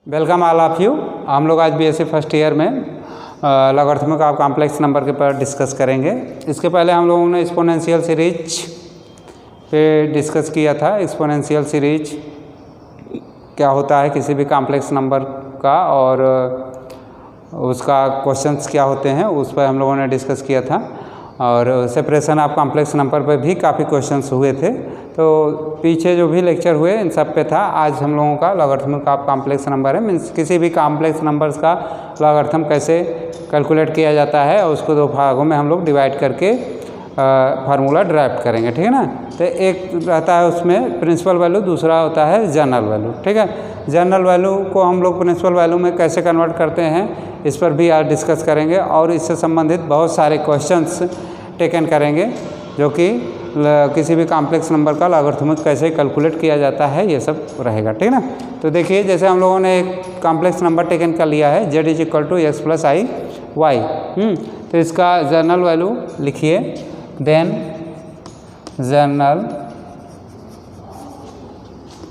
Welcome all of you. हम लोग आज बीएससी फर्स्ट ईयर में लॉगरिथमिक ऑफ कॉम्प्लेक्स नंबर के पर डिस्कस करेंगे। इसके पहले हम लोगों ने एक्सपोनेंशियल सीरीज पे डिस्कस किया था। एक्सपोनेंशियल सीरीज क्या होता है किसी भी कॉम्प्लेक्स नंबर का और उसका क्वेश्चंस क्या होते हैं उस पर हम लोगों ने डिस्कस किया था। और सेपरेशन ऑफ कॉम्प्लेक्स नंबर पर भी काफ़ी क्वेश्चंस हुए थे। तो पीछे जो भी लेक्चर हुए इन सब पे था। आज हम लोगों का लॉगरिथमिक ऑफ कॉम्प्लेक्स नंबर है, मीन्स किसी भी कॉम्प्लेक्स नंबर्स का लॉगरिथम कैसे कैलकुलेट किया जाता है और उसको दो भागों में हम लोग डिवाइड करके फार्मूला ड्राइव करेंगे, ठीक है ना। तो एक रहता है उसमें प्रिंसिपल वैल्यू, दूसरा होता है जनरल वैल्यू, ठीक है। जनरल वैल्यू को हम लोग प्रिंसिपल वैल्यू में कैसे कन्वर्ट करते हैं इस पर भी आज डिस्कस करेंगे और इससे संबंधित बहुत सारे क्वेश्चंस टेकन करेंगे जो कि किसी भी कॉम्प्लेक्स नंबर का लॉगरिथमिक कैसे कैलकुलेट किया जाता है ये सब रहेगा, ठीक है ना। तो देखिए जैसे हम लोगों ने एक कॉम्प्लेक्स नंबर टेकन कर लिया है z = x + i y। तो इसका जनरल वैल्यू लिखिए, then general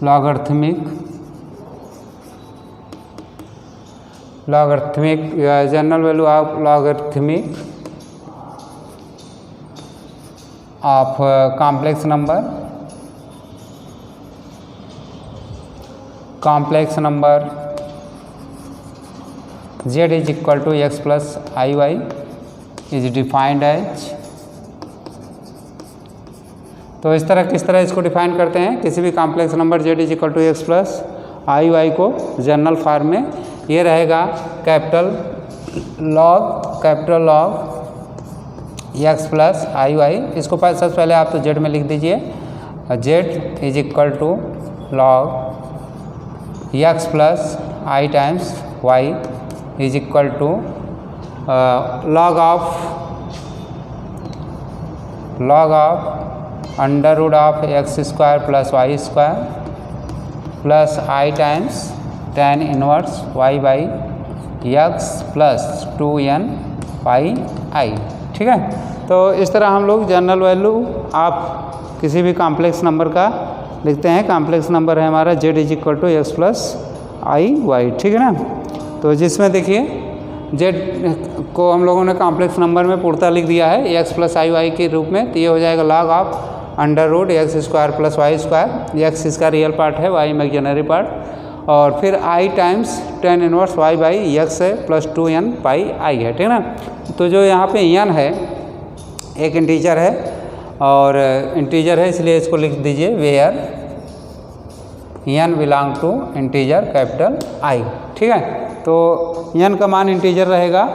logarithmic general value of logarithmic of complex number z = x + iy is defined as. तो इस तरह किस तरह इसको डिफाइन करते हैं किसी भी complex number z = x + iy को जनरल फॉर्म में ये रहेगा कैपिटल लॉग x + iy। इसको सबसे पहले आप तो z में लिख दीजिए, z = log x + i times y is equal to log of √x² + y² plus i times tan inverse y/x + 2n pi i, ठीक है। तो इस तरह हम लोग जनरल वैल्यू आप किसी भी कॉम्प्लेक्स नंबर का लिखते हैं। कॉम्प्लेक्स नंबर है हमारा z = x + iy, ठीक है ना। तो जिसमें देखिए z को हम लोगों ने कॉम्प्लेक्स नंबर में पूर्णतः लिख दिया है x + iy के रूप में। तो ये हो जाएगा log of √x² + y²। x इसका रियल पार्ट है, y इमेजिनरी पार्ट, और फिर i times tan inverse y/x + 2n pi i है, ठीक है ना। तो जो यहाँ पे n है एक इंटीजर है और इंटीजर है इसलिए इसको लिख दीजिए where n belong to integer capital I, ठीक है। तो n का मान इंटीजर रहेगा।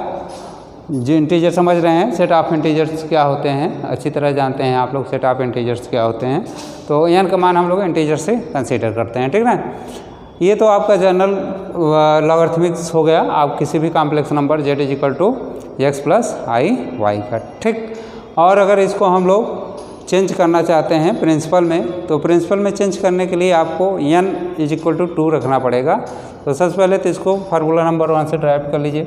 जो इंटीजर समझ रहे हैं सेट ऑफ इंटीजर्स क्या होते हैं, अच्छी तरह जानते हैं आप लोग सेट ऑफ इंटीजर्स क्या होते हैं। तो n का मान हम लोग इंटीजर से कंसीडर करते हैं, ठीक है ना। ये तो आपका जनरल लॉगरिथमिक्स हो गया आप किसी भी complex number z = x + iy का, ठीक। और अगर इसको हम लोग चेंज करना चाहते हैं प्रिंसिपल में, तो प्रिंसिपल में चेंज करने के लिए आपको n = 2 रखना पड़ेगा। तो सबसे पहले तो इसको फार्मूला नंबर 1 से ड्राइव कर लीजिए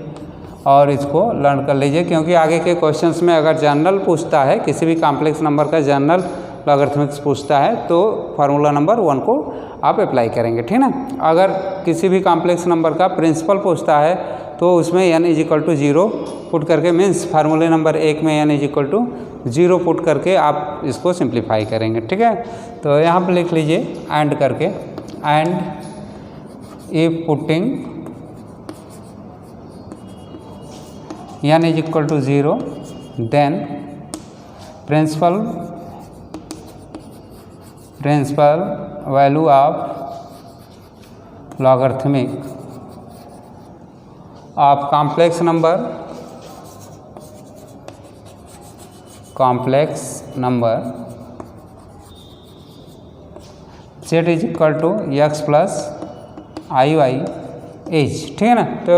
और इसको लर्न कर लीजिए, क्योंकि आगे के क्वेश्चंस में अगर जनरल पूछता है किसी भी कॉम्प्लेक्स नंबर का जनरल लॉगरिथमिक्स पूछता है तो फार्मूला नंबर 1 को आप अप्लाई करेंगे, ठीक है ना। अगर किसी भी कॉम्प्लेक्स नंबर का प्रिंसिपल पूछता है तो उसमें n = 0 पुट करके, मीन्स फार्मूले नंबर 1 में n = 0 पुट करके आप इसको सिंप्लीफाई करेंगे, ठीक है। तो यहाँ पर लिख लीजिए एंड करके, and if putting n = 0 then principal value of logarithmic of complex number z = x + iy is, ठीक है ना। तो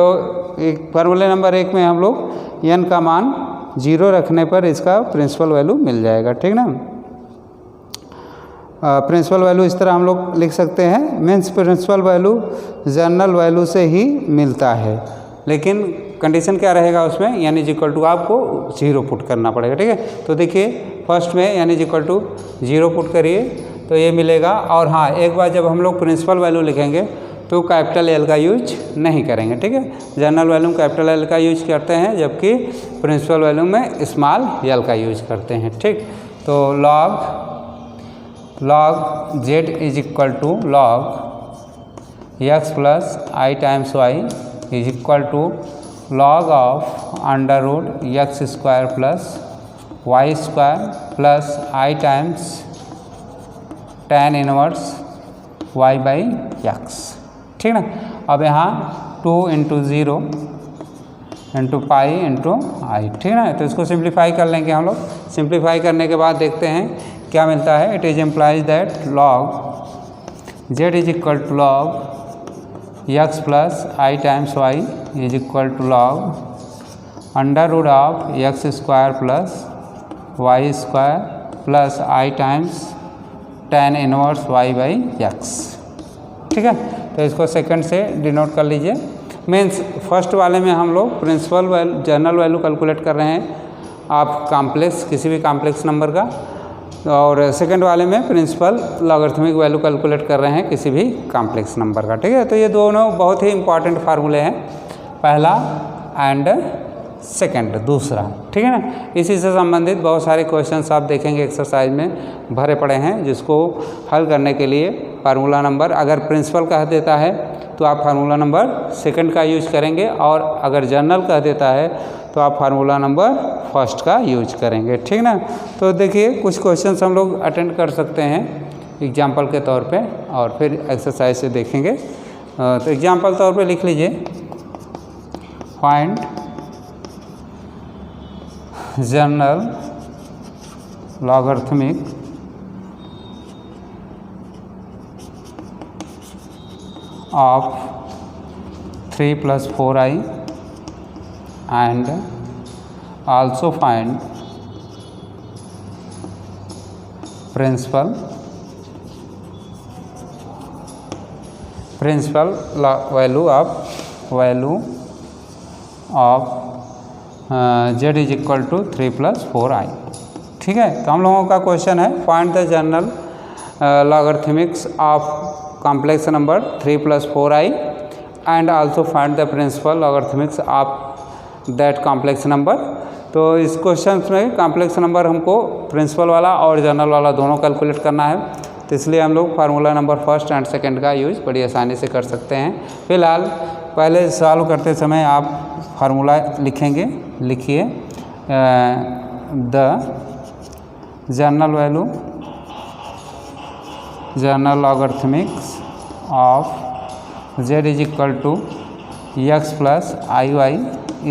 एक फार्मूले नंबर 1 में हम लोग n का मान 0 रखने पर इसका प्रिंसिपल वैल्यू मिल जाएगा, ठीक है ना। प्रिंसिपल वैल्यू इस तरह हम लोग लिख सकते हैं, means principal value general value से ही मिलता है, लेकिन कंडीशन क्या रहेगा उसमें n = आपको 0 पुट करना पड़ेगा, ठीक है। तो देखिए फर्स्ट में n = 0 पुट करिए तो ये मिलेगा। और हाँ, एक बार जब हम लोग प्रिंसिपल वैल्यू लिखेंगे तो कैपिटल एल का यूज नहीं करेंगे, ठीक है। जनरल वैल्यू में कैपिटल एल का यूज करते हैं, जबकि प्रिंसिपल वैल्यू में स्मॉल एल का यूज करते हैं, ठीक। तो log z is equal to log x plus i times y is equal to log of under root x square plus y square plus i times tan inverse y by x, ठीक ना। अब यहाँ 2 into 0 into pi into i, ठीक ना। तो इसको simplify कर लेंगे हम लोग। सिंप्लीफाई करने के बाद देखते हैं क्या मिलता है। It is implies that log z is equal to log x plus i times y is equal to log under root of x square plus y square plus i times tan inverse y by x, ठीक है। तो इसको second से denote कर लीजिए। Means first वाले में हम लोग principal value general value calculate कर रहे हैं आप कॉम्प्लेक्स किसी भी कॉम्प्लेक्स नंबर का, और सेकंड वाले में प्रिंसिपल लॉगरिथमिक वैल्यू कैलकुलेट कर रहे हैं किसी भी कॉम्प्लेक्स नंबर का, ठीक है। तो ये दोनों बहुत ही इंपॉर्टेंट फार्मूले हैं, पहला एंड सेकंड दूसरा, ठीक है ना। इसी से संबंधित बहुत सारे क्वेश्चंस आप देखेंगे एक्सरसाइज में भरे पड़े हैं, जिसको हल करने के लिए फार्मूला नंबर अगर प्रिंसिपल कह देता है तो आप फार्मूला नंबर सेकंड का यूज करेंगे, और अगर जनरल कह देता है तो आप फार्मूला नंबर फर्स्ट का यूज करेंगे, ठीक ना। तो देखिए कुछ क्वेश्चंस हम लोग अटेंड कर सकते हैं एग्जाम्पल के तौर पे, और फिर एक्सरसाइज से देखेंगे। तो एग्जाम्पल तौर पे लिख लीजिए, find general logarithmic of 3 plus 4i and also find principal value of z is equal to 3 plus 4i, ठीक है। तो हम लोगों का क्वेश्चन है find the general logarithmics of complex number 3 plus 4i and also find the principal logarithmics of that complex number। तो इस question में कॉम्प्लेक्स नंबर हमको प्रिंसिपल वाला और जनरल वाला दोनों कैलकुलेट करना है, तो इसलिए हम लोग formula number first and second का यूज बड़ी आसानी से कर सकते हैं। फिलहाल पहले सॉल्व करते समय आप फार्मूला लिखेंगे, लिखिए the general logarithmics of z is equal to x plus i y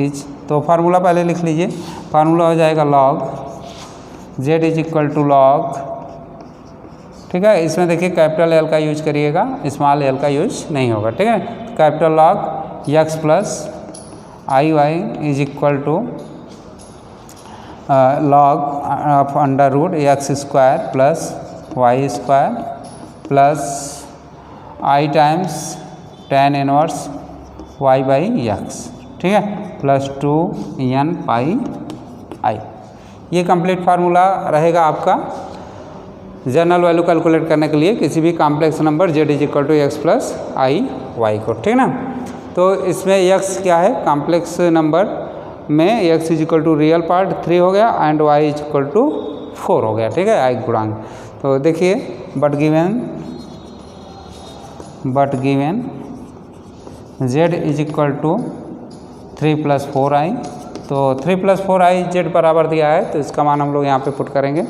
is, तो फार्मूला पहले लिख लीजिए। फार्मूला हो जाएगा log z is equal to log, ठीक है। इसमें देखिए कैपिटल एल का यूज करिएगा, स्मॉल एल का यूज नहीं होगा, ठीक है। Capital log x plus i y is equal to log of under root x square plus y square plus i times tan inverse y by x, ठीक है, plus 2n pi आई। ये complete formula रहेगा आपका general value calculate करने के लिए किसी भी complex number z is equal to x plus i y को, ठीक ना। तो इसमें x क्या है, कॉम्प्लेक्स नंबर में x is equal to real part 3 हो गया and y is equal to 4 हो गया, ठीक है, आई गुणांक। तो देखिए but given z is equal to 3 plus 4i, तो 3 प्लस 4i z बराबर दिया है, तो इसका मान हम लोग यहाँ पे पुट करेंगे,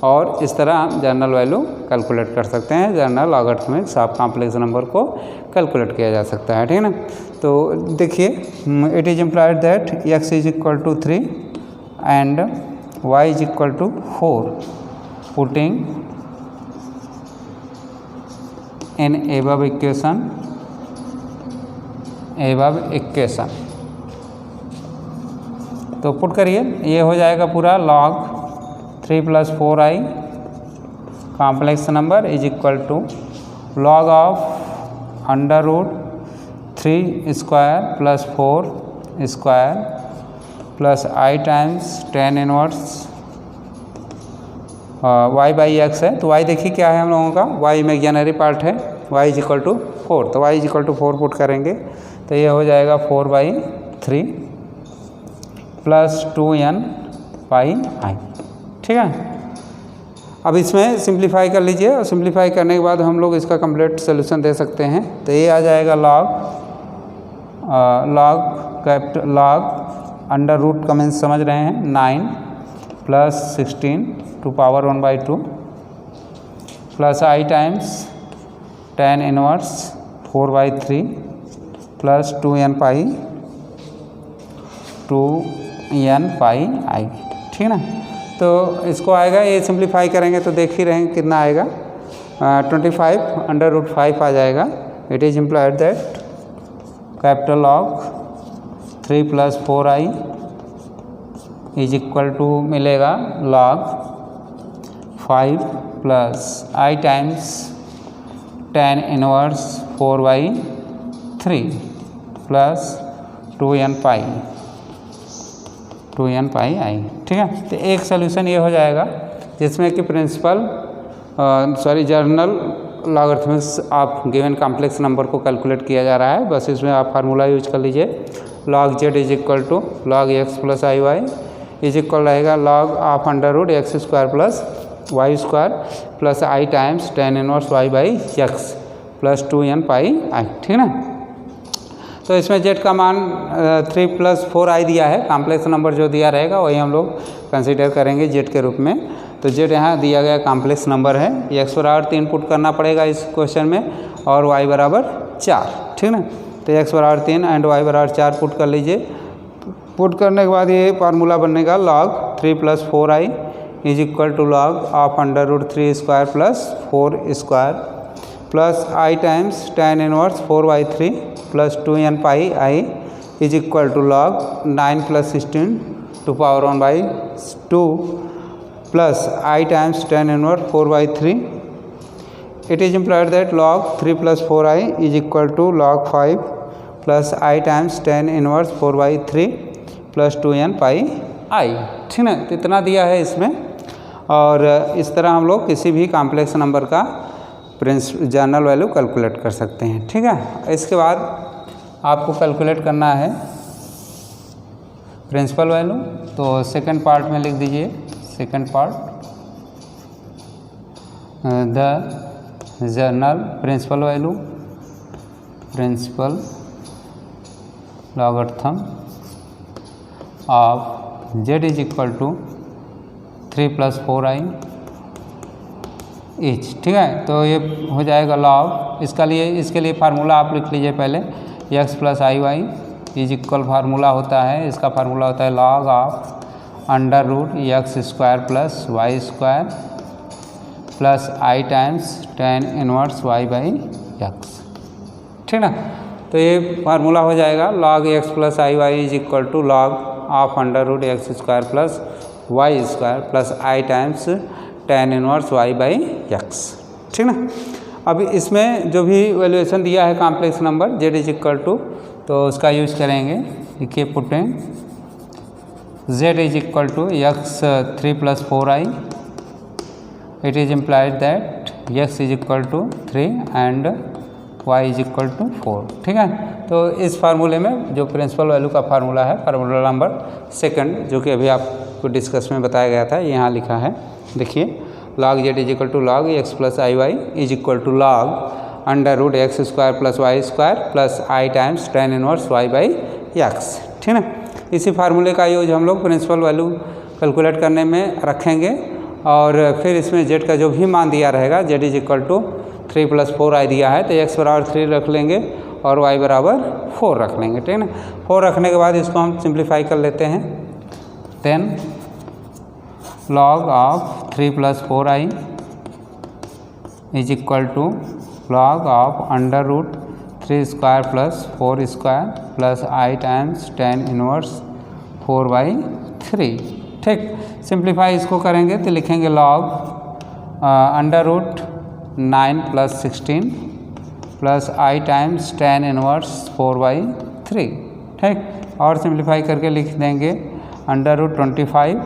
और इस तरह हम जनरल वैल्यू कैलकुलेट कर सकते हैं। General logarithmics of complex number को कैलकुलेट किया जा सकता है, ठीक है ना। तो देखिए it is implied that x is equal to 3 and y is equal to 4 putting in above equation तो पुट करिए, ये हो जाएगा पूरा log 3 plus 4i complex number is equal to log of under root 3 square plus 4 square plus i times tan inverse y by x है। तो y देखिए क्या है हम लोगों का, y इमेजिनरी पार्ट है, y इज इक्वल टू 4, तो y इक्वल टू 4 पुट करेंगे तो ये हो जाएगा 4/3 प्लस 2n पाई i। ठीक है, अब इसमें सिंप्लीफाई कर लीजिए और सिंप्लीफाई करने के बाद हम लोग इसका कंप्लीट सोल्यूशन दे सकते हैं। तो ये आ जाएगा लॉग अंडर रूट का मीन्स समझ रहे हैं 9 plus 16 to power 1/2 plus i times tan inverse 4/3 plus 2n pi i। ठीक है ना, तो इसको आएगा, ये सिंप्लीफाई करेंगे तो देख ही रहेंगे कितना आएगा, 25/5 आ जाएगा। It is implied that capital log 3 plus 4i is equal to मिलेगा log 5 plus i times tan inverse 4/3 plus 2n pi i। ठीक है, तो एक सोल्यूशन ये हो जाएगा जिसमें कि general logarithmics of given complex number को कैलकुलेट किया जा रहा है। बस इसमें आप फार्मूला यूज कर लीजिए, log z is equal to log x plus i y is equal रहेगा log of under root x square plus y square plus i times tan inverse y/x plus 2n pi i। ठीक है ना, तो इसमें z का मान 3 plus 4i दिया है, कॉम्प्लेक्स नंबर जो दिया रहेगा वही हम लोग कंसीडर करेंगे z के रूप में। तो z यहाँ दिया गया कॉम्प्लेक्स नंबर है, x बराबर 3 पुट करना पड़ेगा इस क्वेश्चन में और y बराबर 4। ठीक है ना, तो x बराबर 3 एंड y बराबर 4 पुट कर लीजिए। पुट करने के बाद ये फार्मूला बनेगा log 3 plus 4i is equal to log of under root 3 square plus 4 square plus i times tan inverse 4/3 plus 2n pi i is equal to log 9 plus 16 to power 1/2 plus i times tan inverse 4/3। It is implied that log 3 plus 4i is equal to log 5 plus i times tan inverse 4/3 plus 2n pi i। ठीक है, तो इतना दिया है इसमें, और इस तरह हम लोग किसी भी कॉम्प्लेक्स नंबर का जर्नल वैल्यू कैलकुलेट कर सकते हैं। ठीक है, इसके बाद आपको कैलकुलेट करना है प्रिंसिपल वैल्यू। तो सेकंड पार्ट में लिख दीजिए, second part the general principal value, principal logarithm of z is equal to 3 plus 4i each. ठीक है, तो ये हो जाएगा लॉग, इसके लिए फार्मूला आप लिख लीजिए पहले, x plus i y is equal formula होता है, इसका फार्मूला होता है log of under root x square plus y square plus i times tan inverse y/x। ठीक ना, तो ये फार्मूला हो जाएगा log x plus i y is equal to log of under root x square plus y square plus i times tan inverse y/x। ठीक ना, अब इसमें जो भी वैल्यूएशन दिया है complex number z is equal to, तो उसका यूज करेंगे। देखिए पुटें z is equal to x 3 plus 4i, it is implied that x is equal to 3 and y is equal to 4। ठीक है, तो इस फार्मूले में जो प्रिंसिपल वैल्यू का फार्मूला है, फार्मूला नंबर सेकंड, जो कि अभी आपको डिस्कस में बताया गया था, यहाँ लिखा है। देखिए log z is equal to log x plus i y is equal to log under root x square plus y square plus i times tan inverse y/x। ठीक है, इसी फार्मूले का यूज हम लोग प्रिंसिपल वैल्यू कैलकुलेट करने में रखेंगे, और फिर इसमें z का जो भी मान दिया रहेगा, z is equal to 3 plus 4i दिया है, तो x बराबर 3 रख लेंगे और y बराबर 4 रख लेंगे। ठीक है ना, 4 रखने के बाद इसको हम सिंप्लीफाई कर लेते हैं। Then log of 3 plus 4i is equal to log of under root 3 square plus 4 square plus i times tan inverse 4/3। ठीक, सिंप्लीफाई इसको करेंगे तो लिखेंगे log under root 9 plus 16 plus i times tan inverse 4/3। ठीक, और सिंप्लीफाई करके लिख देंगे under root 25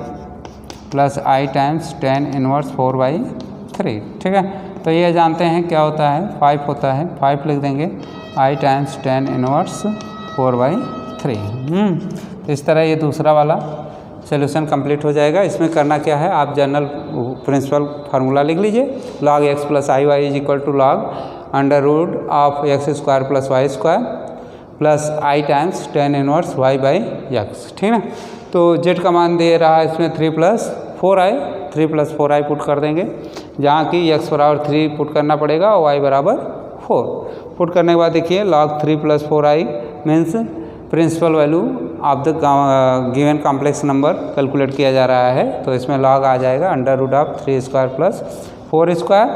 plus i times tan inverse 4/3। ठीक है, तो ये जानते हैं क्या होता है, 5 होता है, 5 लिख देंगे I टाइम्स tan इनवर्स 4/3। तो इस तरह ये दूसरा वाला सोल्यूशन कंप्लीट हो जाएगा। इसमें करना क्या है, आप जनरल प्रिंसिपल फार्मूला लिख लीजिए, log x plus i y is equal to log under root of x square plus y square plus i times tan inverse y by x, ठीक है। तो z का मान दे रहा है इसमें 3 + 4i, 3 + 4i पुट कर देंगे, जहाँ की x बराबर 3 पुट करना पड़ेगा और y बराबर 4 पुट करने के बाद देखिए log 3 + 4i means principal value of the given complex number calculate किया जा रहा है। तो इसमें log आ जाएगा under root of 3 square plus 4 square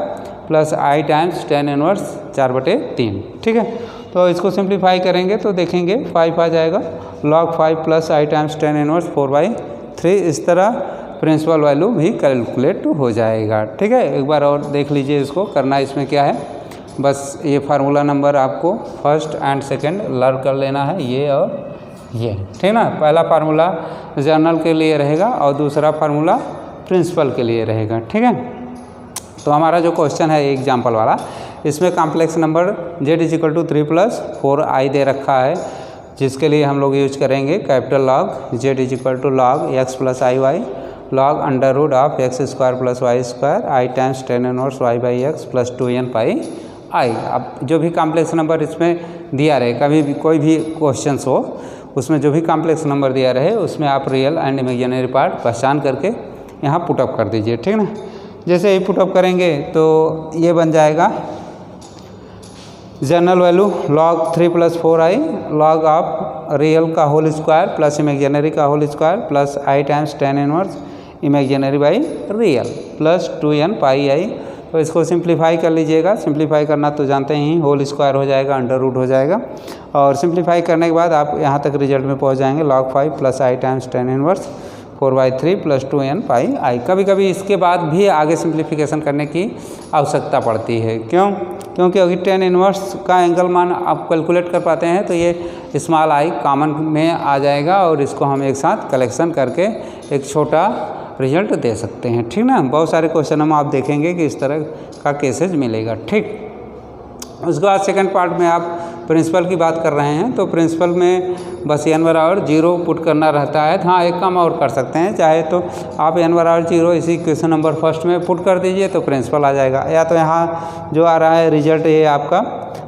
plus i times tan inverse 4/3, ठीक है। तो इसको सिंप्लीफाई करेंगे तो देखेंगे 5 आ जाएगा, log 5 plus i times tan inverse 4/3। इस तरह प्रिंसिपल वैल्यू भी कैलकुलेट हो जाएगा, ठीक है। एक बार और देख लीजिए, इसको करना इसमें क्या है, बस ये फार्मूला नंबर आपको फर्स्ट एंड सेकंड लर्न कर लेना है, ये और ये, ठीक ना। पहला फार्मूला जर्नल के लिए रहेगा और दूसरा फार्मूला प्रिंसिपल के लिए रहेगा, ठीक है। तो हमारा जो क्वेश्चन है एग्जाम्पल वाला, इसमें complex number z is equal to 3 + 4i दे रखा है, जिसके लिए हम लोग यूज करेंगे capital log z is equal to log x plus i y log under root of x square plus y square i times tan inverse y by x plus 2n pi i. अब जो भी complex number इसमें दिया रहे, कभी भी कोई भी क्वेश्चंस हो उसमें जो भी कॉम्प्लेक्स नंबर दिया रहे उसमें आप रियल एंड इमेजिनरी पार्ट पहचान करके यहाँ पुटअप कर दीजिए, ठीक ना। जैसे ही पुटअप करेंगे तो ये बन जाएगा general value log 3 + 4i log of real का होल स्क्वायर प्लस इमेजिनरी का whole square plus i times tan inverse imaginary by real plus 2n pi i. तो इसको सिंप्लीफाई कर लीजिएगा, सिंप्लीफाई करना तो जानते ही, होल स्क्वायर हो जाएगा, अंडर रूट हो जाएगा, और सिंप्लीफाई करने के बाद आप यहाँ तक रिजल्ट में पहुँच जाएंगे log 5 plus i times tan inverse 4/3 plus 2n pi i. कभी कभी इसके बाद भी आगे सिंप्लीफिकेशन करने की आवश्यकता पड़ती है, क्यों? क्योंकि अगर tan इनवर्स का एंगल मान आप कैलकुलेट कर पाते हैं तो ये स्मॉल आई कॉमन में आ जाएगा और इसको हम एक साथ कलेक्शन करके एक छोटा रिजल्ट दे सकते हैं, ठीक ना। बहुत सारे क्वेश्चन हम आप देखेंगे कि इस तरह का केसेज मिलेगा, ठीक। उसके बाद सेकंड पार्ट में आप प्रिंसिपल की बात कर रहे हैं, तो प्रिंसिपल में बस n बराबर 0 पुट करना रहता है। हाँ, एक काम और कर सकते हैं, चाहे तो आप n बराबर 0 इसी क्वेश्चन नंबर फर्स्ट में पुट कर दीजिए तो प्रिंसिपल आ जाएगा, या तो यहाँ जो आ रहा है रिजल्ट ये आपका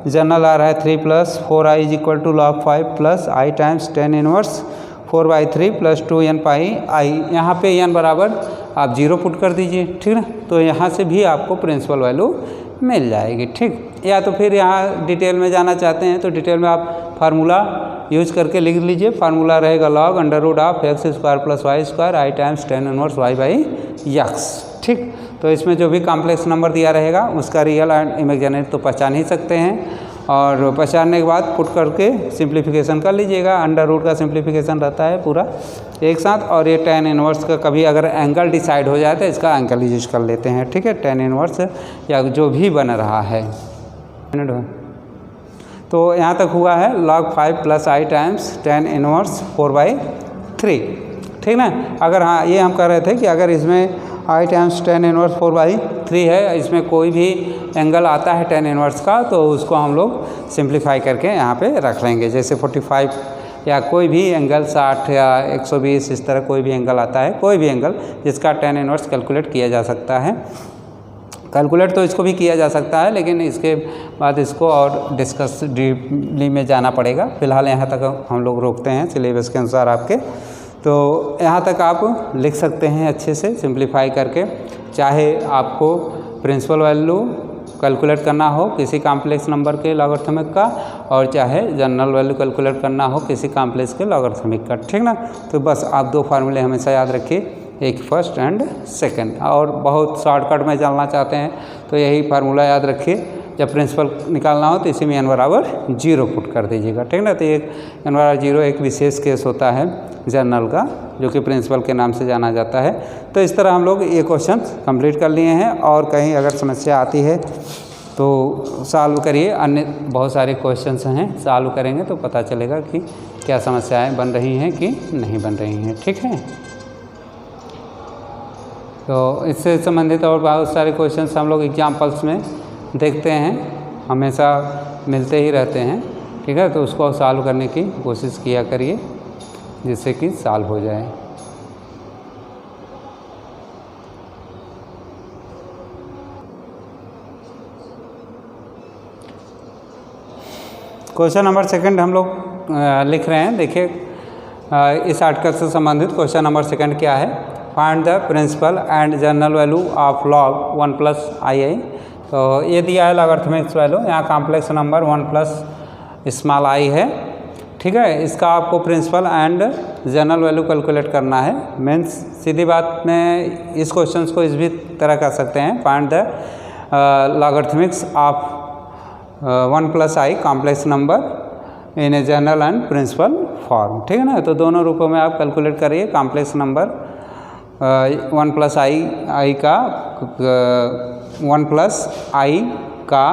जनरल आ रहा है 3 + 4i is equal to log 5 plus i times tan inverse 4/3 plus 2n pi i. यहाँ पे n बराबर आप 0 पुट कर दीजिए, ठीक ना। तो यहाँ से भी आपको प्रिंसिपल वैल्यू मिल जाएगी, ठीक। या तो फिर यहाँ डिटेल में जाना चाहते हैं तो डिटेल में आप फार्मूला यूज करके लिख लीजिए। फार्मूला रहेगा log under root of x square plus y square i times tan inverse y by x, ठीक। तो इसमें जो भी कॉम्प्लेक्स नंबर दिया रहेगा उसका रियल एंड इमेजिनरी तो पहचान ही सकते हैं, और पहचानने के बाद पुट करके सिंप्लीफिकेशन कर लीजिएगा। अंडर रूट का सिंप्लीफिकेशन रहता है पूरा एक साथ, और ये tan इनवर्स का कभी अगर एंगल डिसाइड हो जाए तो इसका एंगल यूज कर लेते हैं, ठीक है। tan इनवर्स या जो भी बन रहा है, तो यहाँ तक हुआ है log 5 plus i times tan inverse 4/3, ठीक ना। अगर हाँ, ये हम कह रहे थे कि अगर इसमें आई टाइम्स tan इनवर्स 4/3 है, इसमें कोई भी एंगल आता है tan इनवर्स का तो उसको हम लोग सिंप्लीफाई करके यहाँ पे रख लेंगे। जैसे 45 या कोई भी एंगल 60 या 120 इस तरह कोई भी एंगल आता है, कोई भी एंगल जिसका tan इनवर्स कैलकुलेट किया जा सकता है। कैलकुलेट तो इसको भी किया जा सकता है, लेकिन इसके बाद इसको और डिस्कस डीपली में जाना पड़ेगा। फिलहाल यहाँ तक हम लोग रोकते हैं सिलेबस के अनुसार आपके। तो यहाँ तक आप लिख सकते हैं अच्छे से सिंप्लीफाई करके, चाहे आपको प्रिंसिपल वैल्यू कैलकुलेट करना हो किसी कॉम्प्लेक्स नंबर के लॉगरिथमिक का, और चाहे जनरल वैल्यू कैलकुलेट करना हो किसी कॉम्प्लेक्स के लॉगरिथमिक का, ठीक ना। तो बस आप दो फार्मूले हमेशा याद रखिए, एक फर्स्ट एंड सेकंड। और बहुत शॉर्टकट में चलना चाहते हैं तो यही फार्मूला याद रखिए, जब प्रिंसिपल निकालना हो तो इसी में n बराबर 0 पुट कर दीजिएगा, ठीक ना। तो एक n बराबर 0 एक विशेष केस होता है जनरल का, जो कि प्रिंसिपल के नाम से जाना जाता है। तो इस तरह हम लोग ये क्वेश्चन कंप्लीट कर लिए हैं, और कहीं अगर समस्या आती है तो सॉल्व करिए। अन्य बहुत सारे क्वेश्चंस हैं, सॉल्व करेंगे तो पता चलेगा कि क्या समस्याएं बन रही हैं कि नहीं बन रही हैं, ठीक है। तो इससे संबंधित और बहुत सारे क्वेश्चंस हम लोग एग्जाम्पल्स में देखते हैं, हमेशा मिलते ही रहते हैं, ठीक है। तो उसको सॉल्व करने की कोशिश किया करिए जिससे कि सॉल्व हो जाए। क्वेश्चन नंबर 2 हम लोग लिख रहे हैं। देखिए इस आर्टिकल से संबंधित क्वेश्चन नंबर 2 क्या है, find the principal and general value of log 1 plus i. तो ये दिया है लॉगरिथमिक वैल्यू, यहाँ complex number 1 plus small i है, ठीक है। इसका आपको principal and general value calculate करना है। मीन्स सीधी बात में इस क्वेश्चन को इस भी तरह कर सकते हैं, find the logarithmics of 1 plus i complex number in a general and principal form, ठीक है ना। तो दोनों रूपों में आप कैलकुलेट करिए कॉम्प्लेक्स नंबर 1 प्लस आई का 1 प्लस आई का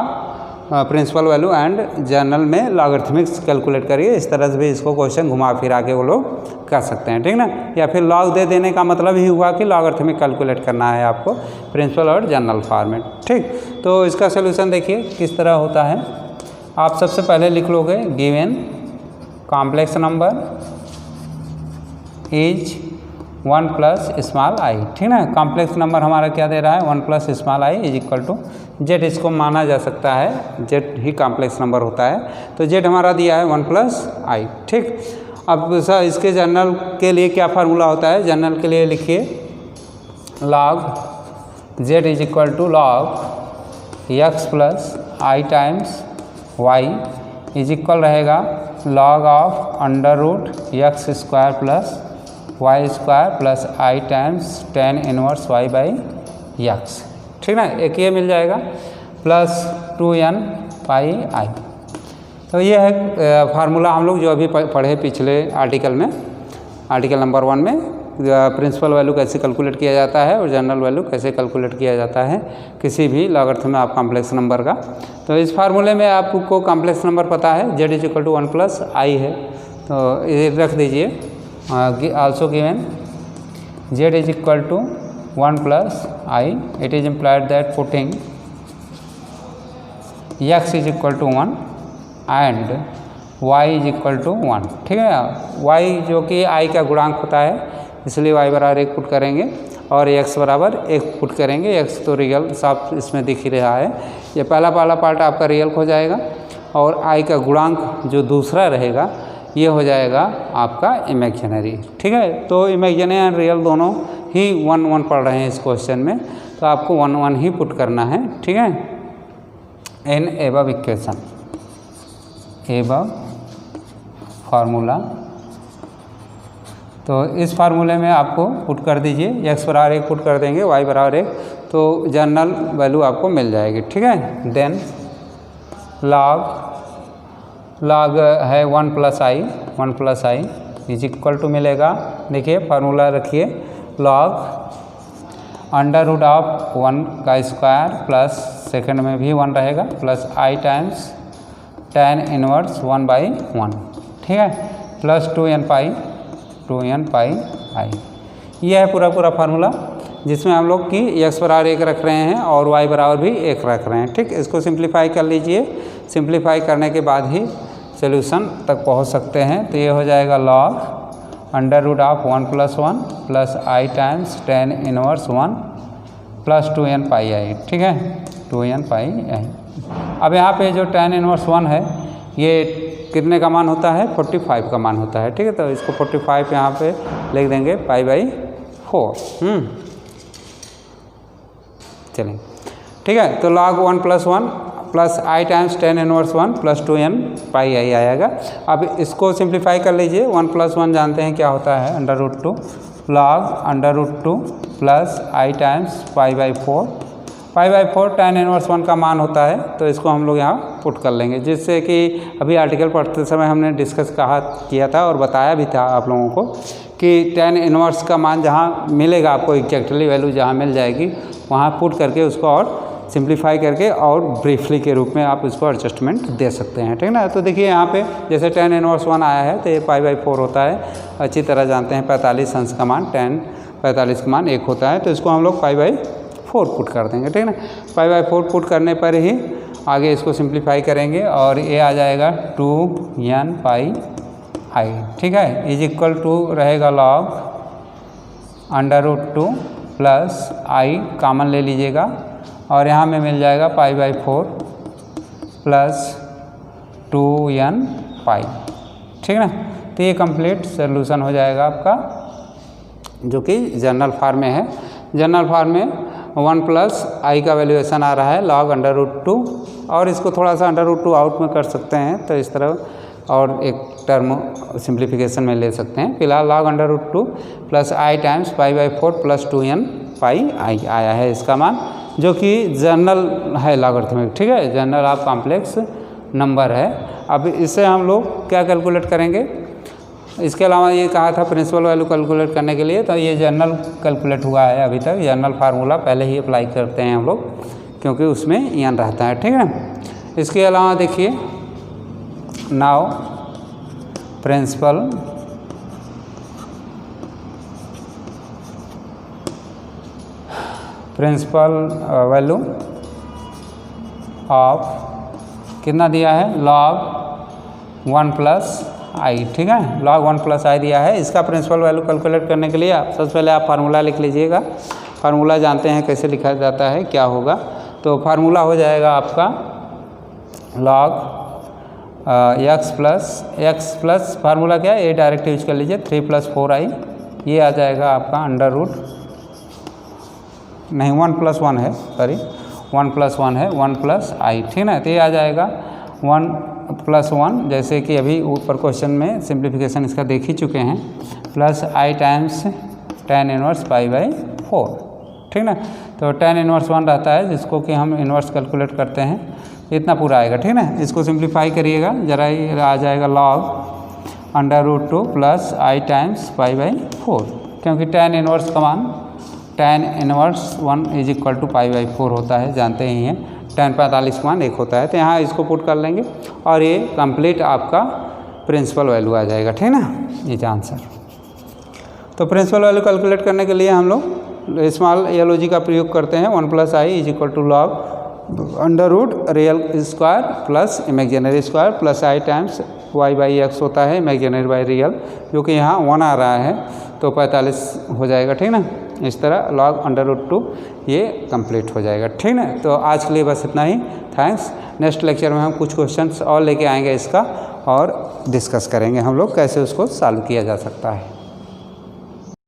प्रिंसिपल वैल्यू एंड जनरल में लॉगरिथमिक्स कैलकुलेट करिए। इस तरह से भी इसको क्वेश्चन घुमा फिरा के वो लोग कर सकते हैं, ठीक ना। या फिर लॉग दे देने का मतलब ही हुआ कि लॉगरिथमिक कैलकुलेट करना है आपको प्रिंसिपल और जनरल फॉर्मेट, ठीक। तो इसका सोल्यूशन देखिए किस तरह होता है। आप सबसे पहले लिख लोगे given complex number is 1 plus small आई, ठीक ना। कॉम्प्लेक्स नंबर हमारा क्या दे रहा है, 1 plus small i is equal to z. इसको माना जा सकता है जेड ही कॉम्प्लेक्स नंबर होता है, तो जेड हमारा दिया है 1 प्लस आई, ठीक। अब सर इसके जनरल के लिए क्या फार्मूला होता है, जनरल के लिए लिखिए log z is equal to log x plus i times y is equal रहेगा log of under root x square plus y square plus i times tan inverse y by x, ठीक ना। एक ये मिल जाएगा plus 2n pi i. तो ये है formula हम लोग जो अभी पढ़े पिछले आर्टिकल में, आर्टिकल नंबर 1 में प्रिंसिपल वैल्यू कैसे कैलकुलेट किया जाता है और जनरल वैल्यू कैसे कैलकुलेट किया जाता है किसी भी लॉगरिथम में आप कॉम्प्लेक्स नंबर का। तो इस फार्मूले में आपको कॉम्प्लेक्स नंबर पता है z is equal to 1 plus i है, तो ये रख दीजिए। also given z is equal to 1 plus I, it is implied that putting x is equal to 1 and y is equal to 1, ठीक है। y जो कि i का गुणांक होता है इसलिए y बराबर 1 पुट करेंगे और x बराबर 1 पुट करेंगे। x तो रियल साफ इसमें दिख ही रहा है, ये पहला पार्ट आपका रियल हो जाएगा और i का गुणांक जो दूसरा रहेगा ये हो जाएगा आपका इमेजिनरी, ठीक है। तो इमेजिनरी एंड रियल दोनों ही 1 1 पढ़ रहे हैं इस क्वेश्चन में, तो आपको 1 1 ही पुट करना है, ठीक है। इन एबव इक्वेशन, एबव फार्मूला, तो इस फार्मूले में आपको पुट कर दीजिए, x बराबर 1 पुट कर देंगे, y बराबर 1, तो जनरल वैल्यू आपको मिल जाएगी, ठीक है। देन लॉग है 1 plus i, 1 plus i is equal to मिलेगा, देखिए फार्मूला रखिए लॉग अंडर रूट ऑफ 1 का स्क्वायर प्लस सेकंड में भी 1 रहेगा plus i times tan inverse 1 by 1, ठीक है, प्लस 2n पाई आई। यह है पूरा फार्मूला जिसमें हम लोग की x बराबर 1 रख रहे हैं और y बराबर भी 1 रख रहे हैं, ठीक। इसको सिंप्लीफाई कर लीजिए, सिंप्लीफाई करने के बाद ही सोल्यूशन तक पहुंच सकते हैं। तो ये हो जाएगा log under root of 1 plus 1 plus i times tan inverse 1 plus 2n pi i, ठीक है, 2n पाई आई। अब यहाँ पे जो tan इनवर्स 1 है ये कितने का मान होता है, 45 का मान होता है, ठीक है। तो इसको 45 यहाँ पे लिख देंगे पाई बाई 4, चलिए, ठीक है। तो log 1 plus 1 plus i times tan inverse 1 plus 2n pi i आएगा। अब इसको सिंप्लीफाई कर लीजिए, 1 प्लस 1 जानते हैं क्या होता है, under root 2 log under root 2 plus i times pi by 4 tan inverse 1 का मान होता है, तो इसको हम लोग यहाँ पुट कर लेंगे, जिससे कि अभी आर्टिकल पढ़ते समय हमने डिस्कस किया था और बताया भी था आप लोगों को कि tan इनवर्स का मान जहाँ मिलेगा आपको एग्जैक्टली वैल्यू जहाँ मिल जाएगी वहाँ पुट करके उसको और सिंप्लीफाई करके और ब्रीफली के रूप में आप इसको एडजस्टमेंट दे सकते हैं, ठीक ना। तो देखिए यहाँ पे जैसे tan इनवर्स 1 आया है तो ये पाई बाई 4 होता है, अच्छी तरह जानते हैं 45 अंश का मान tan 45 का मान 1 होता है। तो इसको हम लोग π/4 पुट कर देंगे, ठीक है ना। π/4 पुट करने पर ही आगे इसको सिंप्लीफाई करेंगे और ये आ जाएगा 2n πi, ठीक है, इज इक्वल टू रहेगा log √2 प्लस i कॉमन ले लीजिएगा और यहाँ में मिल जाएगा π/4 प्लस 2n π, ठीक है ना। तो ये कंप्लीट सोल्यूशन हो जाएगा आपका, जो कि जनरल फॉर्म में है। जनरल फॉर्म में 1 प्लस i का वैल्यूएशन आ रहा है log √2, और इसको थोड़ा सा √2 आउट में कर सकते हैं, तो इस तरह और एक टर्म सिंप्लीफिकेशन में ले सकते हैं। फिलहाल log √2 plus i times π/4 plus 2n πi आया है इसका मान, जो कि जनरल है लॉगरिथमिक, ठीक है, जनरल ऑफ कॉम्प्लेक्स नंबर है। अब इससे हम लोग क्या कैलकुलेट करेंगे, इसके अलावा ये कहा था प्रिंसिपल वैल्यू कैलकुलेट करने के लिए, तो ये जनरल कैलकुलेट हुआ है अभी तक। जनरल फार्मूला पहले ही अप्लाई करते हैं हम लोग, क्योंकि उसमें n रहता है, ठीक है ना। इसके अलावा देखिए नाउ प्रिंसिपल वैल्यू ऑफ कितना दिया है, log 1 प्लस i, ठीक है, log 1 प्लस i दिया है। इसका प्रिंसिपल वैल्यू कैलकुलेट करने के लिए सबसे पहले आप फार्मूला लिख लीजिएगा। फार्मूला जानते हैं कैसे लिखा जाता है, क्या होगा। तो फार्मूला हो जाएगा आपका log x प्लस फार्मूला क्या है, ये डायरेक्ट यूज कर लीजिए, 3 + 4i, ये आ जाएगा आपका नहीं 1 + 1 है, सॉरी 1 + 1 है, 1 + i, ठीक है। तो ये आ जाएगा 1 + 1, जैसे कि अभी ऊपर क्वेश्चन में सिंप्लीफिकेशन इसका देख ही चुके हैं, plus i times tan inverse π/4, ठीक ना। तो tan इनवर्स 1 रहता है, जिसको कि हम इनवर्स कैलकुलेट करते हैं, इतना पूरा आएगा, ठीक ना। इसको सिंप्लीफाई करिएगा जरा, ये आ जाएगा log √2 प्लस i टाइम्स π/4, क्योंकि tan इनवर्स का मान tan inverse 1 is equal to π/4 होता है, जानते ही हैं। tan 45 का मान 1 होता है, तो यहाँ इसको पुट कर लेंगे और ये कंप्लीट आपका प्रिंसिपल वैल्यू आ जाएगा, ठीक ना, ये आंसर। तो प्रिंसिपल वैल्यू कैलकुलेट करने के लिए हम लोग स्मॉल एलओजी का प्रयोग करते हैं। 1 + i is equal to log √ real square plus imaginary square plus i times y/x होता है, इमेजिनरी बाई रियल, जो कि यहाँ 1 आ रहा है, तो 45 हो जाएगा, ठीक ना। इस तरह log √2 ये कंप्लीट हो जाएगा, ठीक ना। तो आज के लिए बस इतना ही, थैंक्स। नेक्स्ट लेक्चर में हम कुछ क्वेश्चंस और लेके आएंगे इसका, और डिस्कस करेंगे हम लोग कैसे उसको सॉल्व किया जा सकता है।